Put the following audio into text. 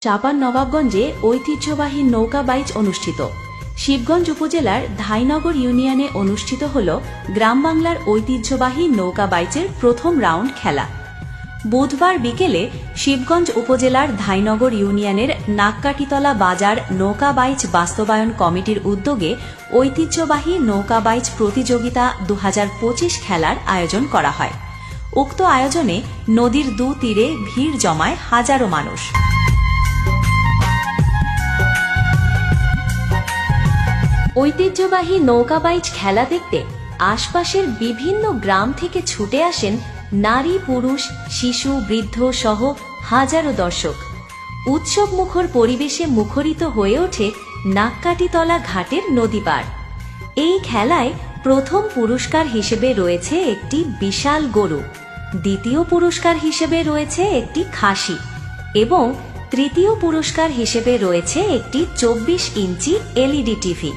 চাঁপাইনবাবগঞ্জে ঐতিহ্যবাহী নৌকা বাইচ অনুষ্ঠিত। শিবগঞ্জ উপজেলার ধাইনগর ইউনিয়নে অনুষ্ঠিত হল গ্রাম বাংলার ঐতিহ্যবাহী নৌকা বাইচের প্রথম রাউন্ড খেলা। বুধবার বিকেলে শিবগঞ্জ উপজেলার ধাইনগর ইউনিয়নের নাককাটিতলা বাজার নৌকা বাইচ বাস্তবায়ন কমিটির উদ্যোগে ঐতিহ্যবাহী নৌকা বাইচ প্রতিযোগিতা 2025 খেলার আয়োজন করা হয়। উক্ত আয়োজনে নদীর দু তীরে ভিড় জমায় হাজারো মানুষ। ঐতিহ্যবাহী নৌকা বাইচ খেলা দেখতে আশপাশের বিভিন্ন গ্রাম থেকে ছুটে আসেন নারী, পুরুষ, শিশু, বৃদ্ধ সহ হাজারো দর্শক। উৎসব মুখর পরিবেশে মুখরিত হয়ে ওঠে নাককাটিতলা ঘাটের নদী পার। এই খেলায় প্রথম পুরস্কার হিসেবে রয়েছে একটি বিশাল গরু, দ্বিতীয় পুরস্কার হিসেবে রয়েছে একটি খাসি এবং তৃতীয় পুরস্কার হিসেবে রয়েছে একটি 24 ইঞ্চি LED টিভি।